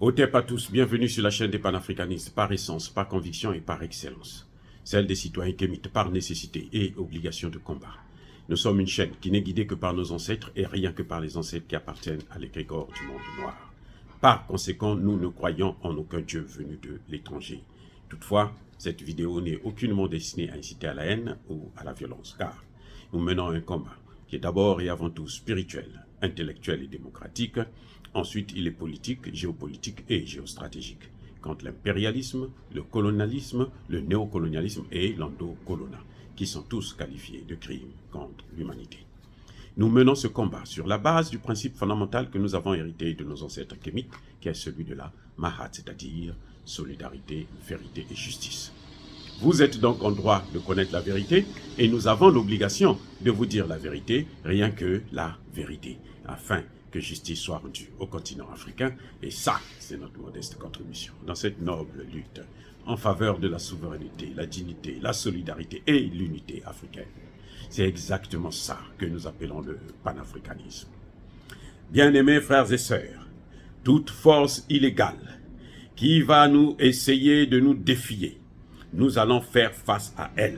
Otep à tous, bienvenue sur la chaîne des panafricanistes, par essence, par conviction et par excellence. Celle des citoyens kémites par nécessité et obligation de combat. Nous sommes une chaîne qui n'est guidée que par nos ancêtres et rien que par les ancêtres qui appartiennent à l'égrégore du monde noir. Par conséquent, nous ne croyons en aucun dieu venu de l'étranger. Toutefois, cette vidéo n'est aucunement destinée à inciter à la haine ou à la violence, car nous menons un combat qui est d'abord et avant tout spirituel, intellectuel et démocratique. Ensuite, il est politique, géopolitique et géostratégique, contre l'impérialisme, le colonialisme, le néocolonialisme et l'endocolonat, qui sont tous qualifiés de crimes contre l'humanité. Nous menons ce combat sur la base du principe fondamental que nous avons hérité de nos ancêtres kémites, qui est celui de la Mahat, c'est-à-dire solidarité, vérité et justice. Vous êtes donc en droit de connaître la vérité et nous avons l'obligation de vous dire la vérité, rien que la vérité, afin que justice soit rendue au continent africain. Et ça, c'est notre modeste contribution dans cette noble lutte en faveur de la souveraineté, la dignité, la solidarité et l'unité africaine. C'est exactement ça que nous appelons le panafricanisme. Bien-aimés frères et sœurs, toute force illégale qui va nous essayer de nous défier, nous allons faire face à elle.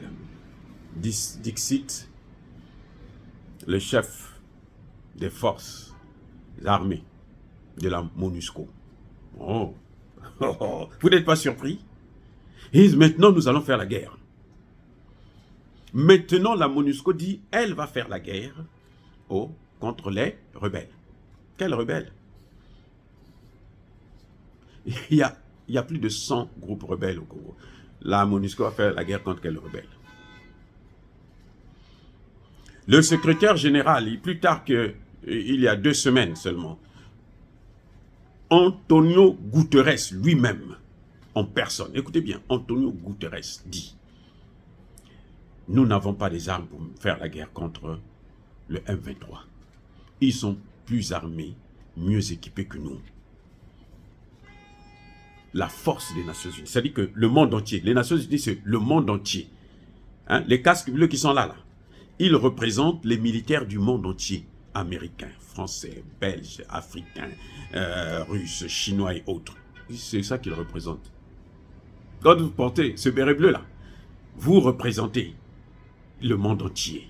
Dixit, le chef des forces armées de la MONUSCO. Oh, vous n'êtes pas surpris? Et maintenant, nous allons faire la guerre. Maintenant, la MONUSCO dit, elle va faire la guerre contre les rebelles. Quels rebelles? Il y a plus de 100 groupes rebelles au Congo. La MONUSCO va faire la guerre contre quels rebelles? Le secrétaire général, plus tard qu'il y a 2 semaines seulement, Antonio Guterres lui-même, en personne, écoutez bien, Antonio Guterres dit, nous n'avons pas des armes pour faire la guerre contre le M23. Ils sont plus armés, mieux équipés que nous. La force des Nations Unies, c'est-à-dire que le monde entier, les Nations Unies, c'est le monde entier. Hein, les casques bleus qui sont là, ils représentent les militaires du monde entier, américains, français, belges, africains, russes, chinois et autres. C'est ça qu'ils représentent. Quand vous portez ce béret bleu là, vous représentez le monde entier.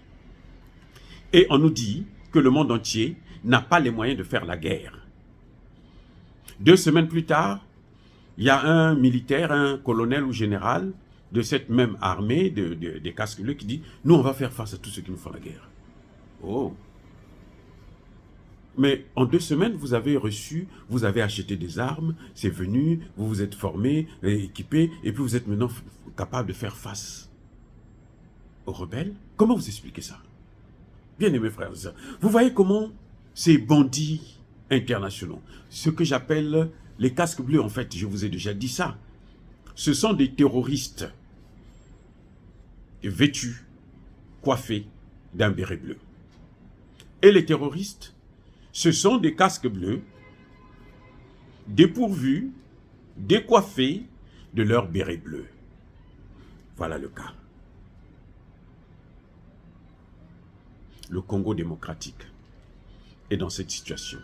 Et on nous dit que le monde entier n'a pas les moyens de faire la guerre. 2 semaines plus tard, il y a un militaire, un colonel ou général de cette même armée des casques bleus qui dit « Nous, on va faire face à tous ceux qui nous font la guerre. » Oh! Mais en 2 semaines, vous avez reçu, vous avez acheté des armes, c'est venu, vous vous êtes formé, équipé, et puis vous êtes maintenant capable de faire face aux rebelles. Comment vous expliquez ça? Bien aimés frères et sœurs, vous voyez comment ces bandits internationaux, ce que j'appelle les casques bleus, en fait, je vous ai déjà dit ça, ce sont des terroristes vêtus, coiffés d'un béret bleu. Et les terroristes, ce sont des casques bleus, dépourvus, décoiffés de leur béret bleu. Voilà le cas. Le Congo démocratique est dans cette situation.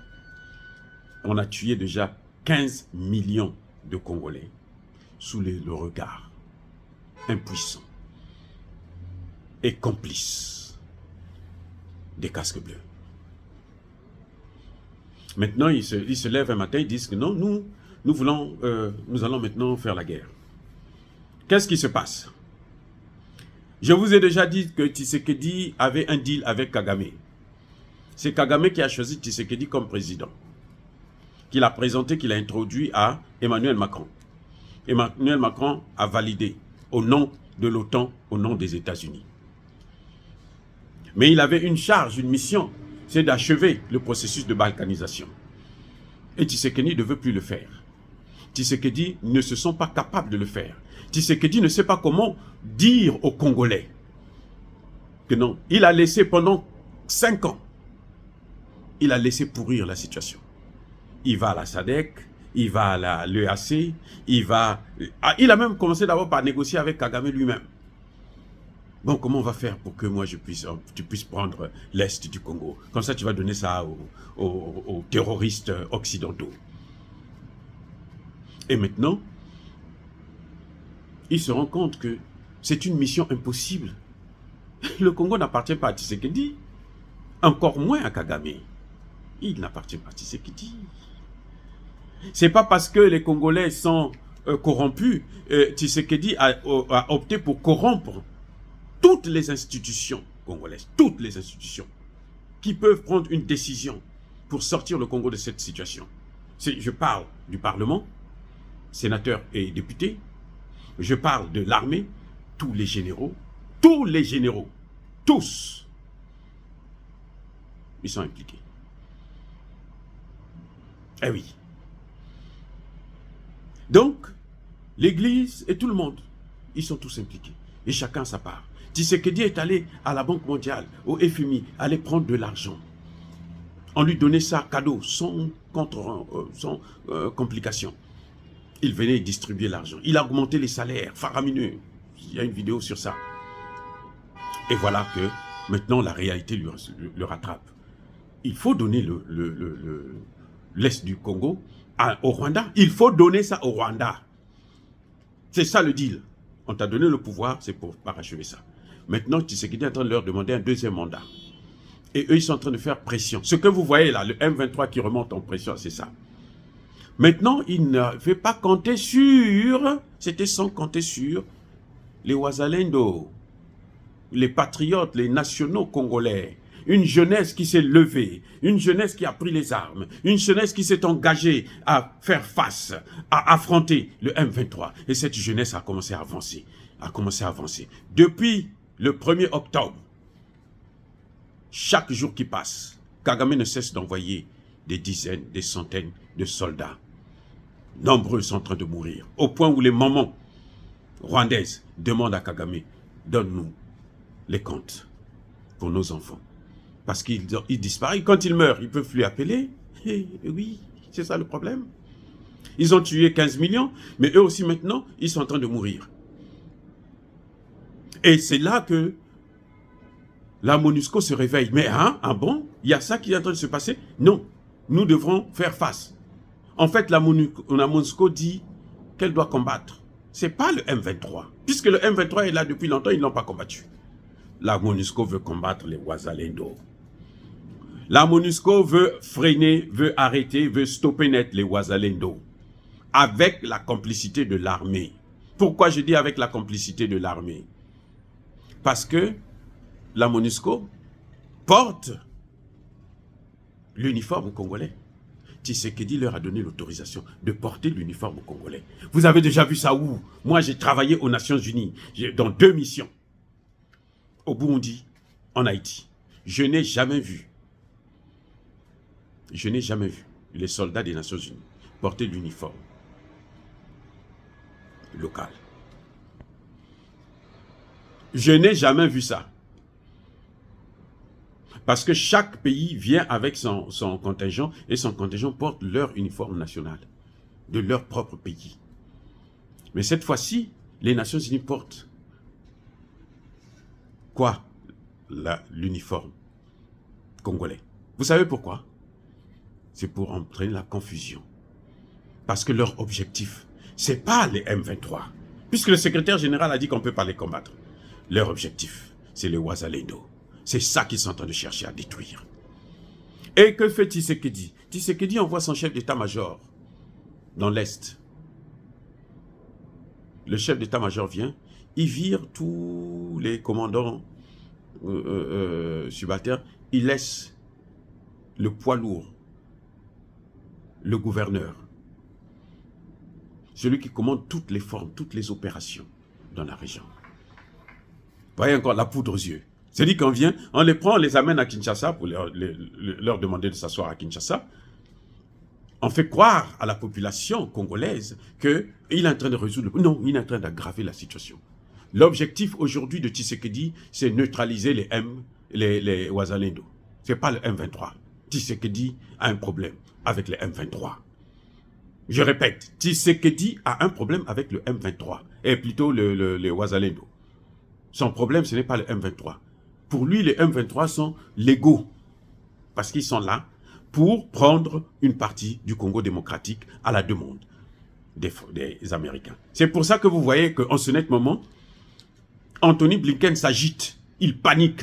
On a tué déjà 15 millions de Congolais sous le regard impuissant et complice des casques bleus. Maintenant, ils se lèvent un matin, ils disent que non, nous allons maintenant faire la guerre. Qu'est-ce qui se passe? Je vous ai déjà dit que Tshisekedi avait un deal avec Kagame. C'est Kagame qui a choisi Tshisekedi comme président, qu'il a présenté, qu'il a introduit à Emmanuel Macron. Emmanuel Macron a validé au nom de l'OTAN, au nom des États-Unis. Mais il avait une charge, une mission, c'est d'achever le processus de balkanisation. Et Tshisekedi ne veut plus le faire. Tshisekedi ne se sont pas capables de le faire. Tshisekedi ne sait pas comment dire aux Congolais que non. Il a laissé pendant 5 ans, il a laissé pourrir la situation. Il va à la SADC, il va à l'EAC, il a même commencé d'abord par négocier avec Kagame lui-même. Bon, comment on va faire pour que moi tu puisses prendre l'Est du Congo? Comme ça, tu vas donner ça aux terroristes occidentaux. Et maintenant, il se rend compte que c'est une mission impossible. Le Congo n'appartient pas à Tshisekedi, encore moins à Kagame. Il n'appartient pas à Tshisekedi. C'est pas parce que les Congolais sont corrompus, Tshisekedi a opté pour corrompre toutes les institutions congolaises, toutes les institutions qui peuvent prendre une décision pour sortir le Congo de cette situation. Je parle du Parlement, sénateurs et députés, je parle de l'armée, tous les généraux, tous, ils sont impliqués. Eh oui. Donc, l'Église et tout le monde, ils sont tous impliqués. Et chacun sa part. Tshisekedi est allé à la Banque mondiale, au FMI, aller prendre de l'argent. On lui donnait ça cadeau, sans complication. Il venait distribuer l'argent. Il a augmenté les salaires, faramineux. Il y a une vidéo sur ça. Et voilà que maintenant la réalité le rattrape. Il faut donner l'Est du Congo au Rwanda. Il faut donner ça au Rwanda. C'est ça le deal. On t'a donné le pouvoir, c'est pour parachever ça. Maintenant, Tshisekedi est en train de leur demander un deuxième mandat. Et eux, ils sont en train de faire pression. Ce que vous voyez là, le M23 qui remonte en pression, c'est ça. Maintenant, il ne veut pas compter sur, c'était sans compter sur les Wazalendo, les patriotes, les nationaux congolais, une jeunesse qui s'est levée, une jeunesse qui a pris les armes, une jeunesse qui s'est engagée à faire face, à affronter le M23. Et cette jeunesse a commencé à avancer, Depuis le 1er octobre, chaque jour qui passe, Kagame ne cesse d'envoyer des dizaines, des centaines de soldats. Nombreux sont en train de mourir, au point où les mamans rwandaises demandent à Kagame, donne-nous les comptes pour nos enfants. Parce qu'ils disparaissent. Quand ils meurent, ils ne peuvent plus appeler. Et oui, c'est ça le problème. Ils ont tué 15 millions, mais eux aussi maintenant, ils sont en train de mourir. Et c'est là que la MONUSCO se réveille. Mais bon, il y a ça qui est en train de se passer? Non, nous devrons faire face. En fait, la MONUSCO dit qu'elle doit combattre. Ce n'est pas le M23. Puisque le M23 est là depuis longtemps, ils ne l'ont pas combattu. La MONUSCO veut combattre les Wazalendo. La MONUSCO veut freiner, veut arrêter, veut stopper net les Wazalendo. Avec la complicité de l'armée. Pourquoi je dis avec la complicité de l'armée? Parce que la MONUSCO porte l'uniforme congolais. Tshisekedi leur a donné l'autorisation de porter l'uniforme congolais. Vous avez déjà vu ça où? Moi, j'ai travaillé aux Nations Unies dans 2 missions. Au Burundi, en Haïti. Je n'ai jamais vu les soldats des Nations Unies porter l'uniforme local. Je n'ai jamais vu ça. Parce que chaque pays vient avec son contingent et son contingent porte leur uniforme national de leur propre pays. Mais cette fois-ci, les Nations Unies portent quoi? L'uniforme congolais. Vous savez pourquoi? C'est pour entraîner la confusion. Parce que leur objectif, ce n'est pas les M23. Puisque le secrétaire général a dit qu'on ne peut pas les combattre. Leur objectif, c'est les Wazalendo. C'est ça qu'ils sont en train de chercher à détruire. Et que fait Tshisekedi? Tshisekedi envoie son chef d'état-major dans l'Est. Le chef d'état-major vient, il vire tous les commandants subalternes, il laisse le poids lourd, le gouverneur, celui qui commande toutes les formes, toutes les opérations dans la région. Voyez encore la poudre aux yeux. C'est-à-dire qu'on vient, on les prend, on les amène à Kinshasa pour leur demander de s'asseoir à Kinshasa. On fait croire à la population congolaise qu'il est en train de résoudre le... Non, il est en train d'aggraver la situation. L'objectif aujourd'hui de Tshisekedi, c'est neutraliser les Wazalendo. Ce n'est pas le M23. Tshisekedi a un problème avec le M23. Je répète, Tshisekedi a un problème avec le M23, et plutôt les Wazalendo. Son problème, ce n'est pas le M23. Pour lui, les M23 sont légaux, parce qu'ils sont là pour prendre une partie du Congo démocratique à la demande. des Américains. C'est pour ça que vous voyez qu'en ce net moment, Anthony Blinken s'agite, il panique,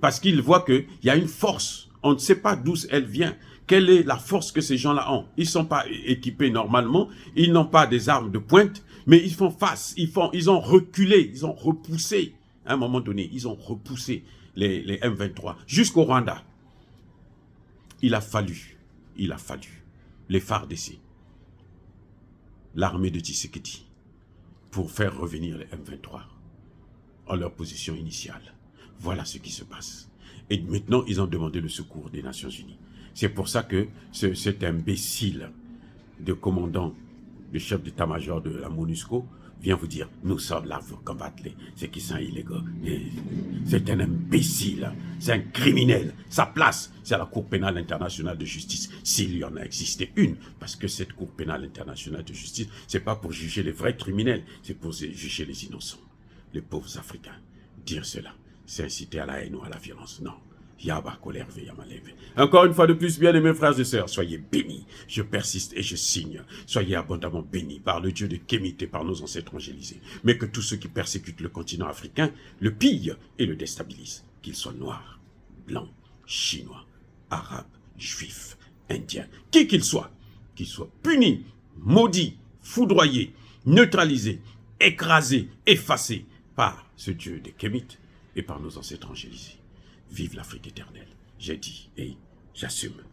parce qu'il voit qu'il y a une force, on ne sait pas d'où elle vient, quelle est la force que ces gens-là ont. Ils ne sont pas équipés normalement, ils n'ont pas des armes de pointe, mais ils font face, ils ont reculé, ils ont repoussé, à un moment donné, ils ont repoussé les M23 jusqu'au Rwanda. Il a fallu les FARDC, l'armée de Tshisekedi, pour faire revenir les M23 en leur position initiale. Voilà ce qui se passe. Et maintenant, ils ont demandé le secours des Nations Unies. C'est pour ça que cet imbécile de commandant, le chef d'état-major de la MONUSCO, vient vous dire, nous sommes là pour combattre ceux qui sont illégaux. C'est un imbécile, c'est un criminel. Sa place, c'est à la Cour pénale internationale de justice, s'il y en a existé une. Parce que cette Cour pénale internationale de justice, c'est pas pour juger les vrais criminels, c'est pour juger les innocents, les pauvres Africains. Dire cela, c'est inciter à la haine ou à la violence. Non. Yaba, colère, Yamaleve. Encore une fois de plus, bien aimés frères et sœurs, soyez bénis. Je persiste et je signe. Soyez abondamment bénis par le Dieu de Kémit et par nos ancêtres angélisés. Mais que tous ceux qui persécutent le continent africain le pillent et le déstabilisent. Qu'ils soient noirs, blancs, chinois, arabes, juifs, indiens, qui qu'ils soient punis, maudits, foudroyés, neutralisés, écrasés, effacés par ce Dieu de Kémit et par nos ancêtres angélisés. Vive l'Afrique éternelle. J'ai dit et j'assume.